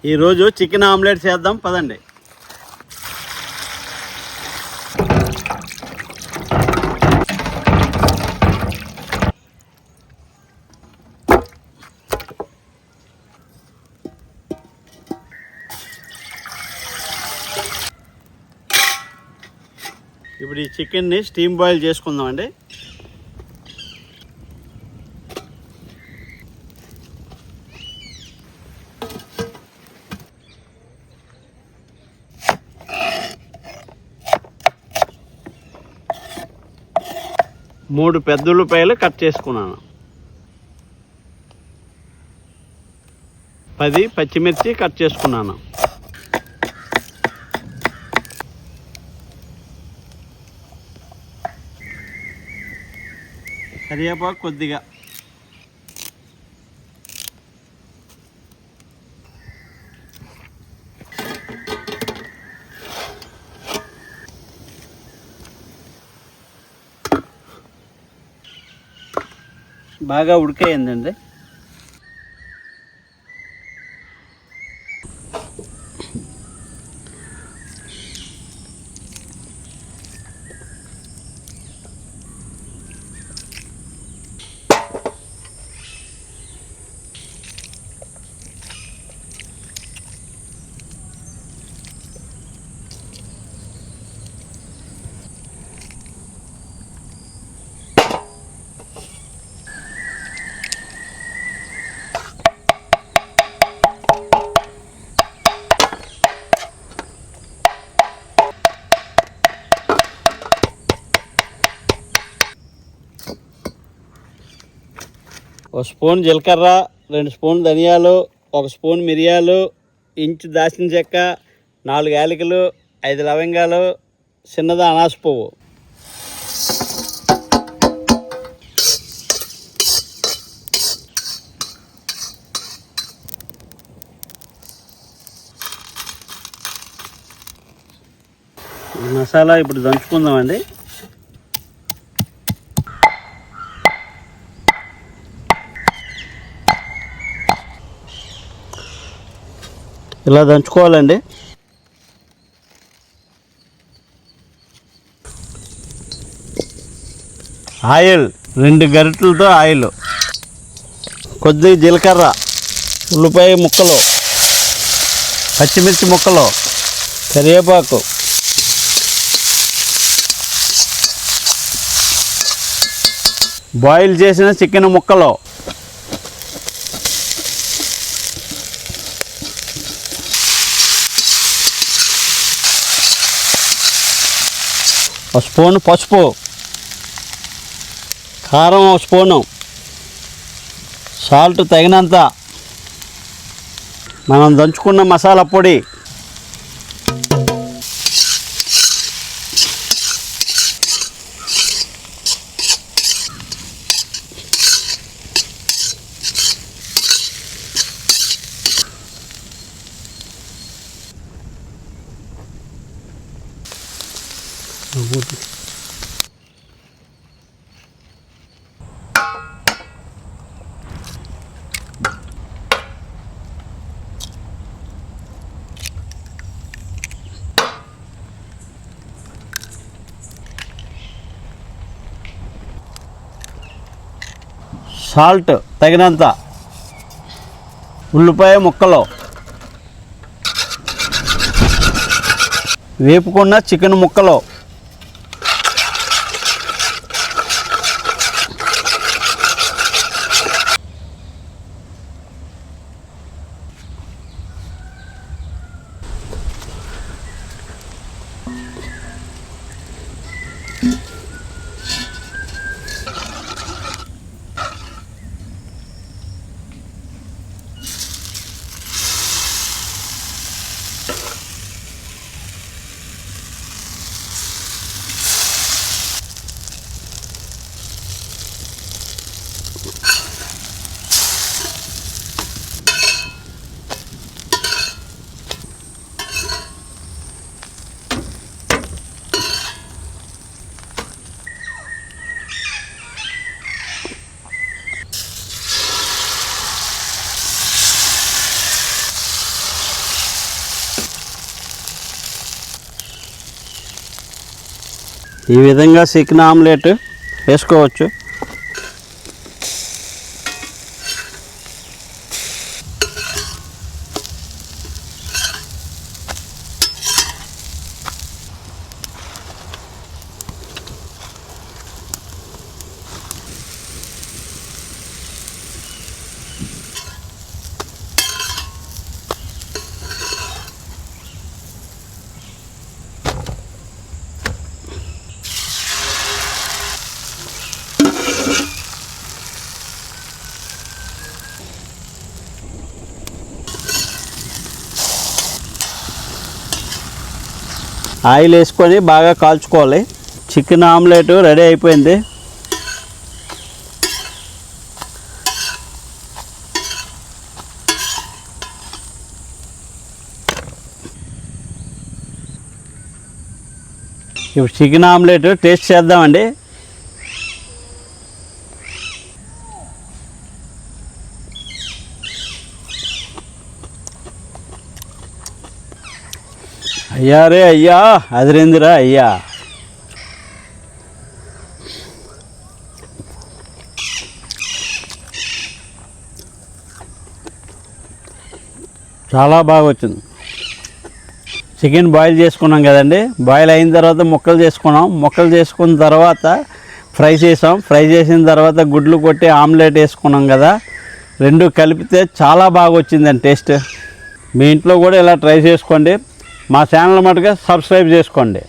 ఈరోజు chicken omelette చేద్దాం పదండి. ఇప్పుడు ఈ చికెన్ని స్టీమ్ బాయిల్ చేసుకుందామండి. మూడు పెద్ద ఉల్లిపాయలు కట్ చేసుకున్నాను. 10 పచ్చిమిర్చి కట్ చేసుకున్నాను. కరివేపాకు కొద్దిగా, బాగా ఉడికేయండి. ఒక స్పూన్ జీలకర్ర, 2 స్పూన్ ధనియాలు, 1 స్పూన్ మిరియాలు, ఇంచు దాల్చిన చెక్క, 4 యాలకులు, 5 లవంగాలు, చిన్నది అనాస పువ్వు. మసాలా ఇప్పుడు దంచుకుందామండి. ఇలా దంచుకోవాలండి. ఆయిల్ 2 గరిటెలతో ఆయిల్, కొద్దిగా జీలకర్ర, ఉల్లిపాయ ముక్కలు, పచ్చిమిర్చి ముక్కలు, కరివేపాకు, బాయిల్ చేసిన చికెన్ ముక్కలు, ఒక స్పూన్ పసుపు, కారం 1 స్పూను, సాల్ట్ తగినంత, మనం దంచుకున్న మసాలా పొడి, సాల్ట్ తగినంత, ఉల్లిపాయ ముక్కలు, వేపుకున్న చికెన్ ముక్కలు, ఈ విధంగా చికెన్ ఆమ్లెట్ వేసుకోవచ్చు. ఆయిల్ వేసుకొని బాగా కాల్చుకోవాలి. చికెన్ ఆమ్లెట్ రెడీ అయిపోయింది. ఇప్పుడు చికెన్ ఆమ్లెట్ టేస్ట్ చేద్దామండి. అయ్యా రే అయ్యా, అదిరిందిరా అయ్యా. చాలా బాగా వచ్చింది. చికెన్ బాయిల్ చేసుకున్నాం కదండి. బాయిల్ అయిన తర్వాత ముక్కలు చేసుకున్నాం. ముక్కలు చేసుకున్న తర్వాత ఫ్రై చేసాం. ఫ్రై చేసిన తర్వాత గుడ్లు కొట్టి ఆమ్లెట్ వేసుకున్నాం కదా. రెండు కలిపితే చాలా బాగా వచ్చిందండి టేస్ట్. మీ ఇంట్లో కూడా ఇలా ట్రై చేసుకోండి. మా ఛానల్ మటుగా సబ్స్క్రైబ్ చేసుకోండి.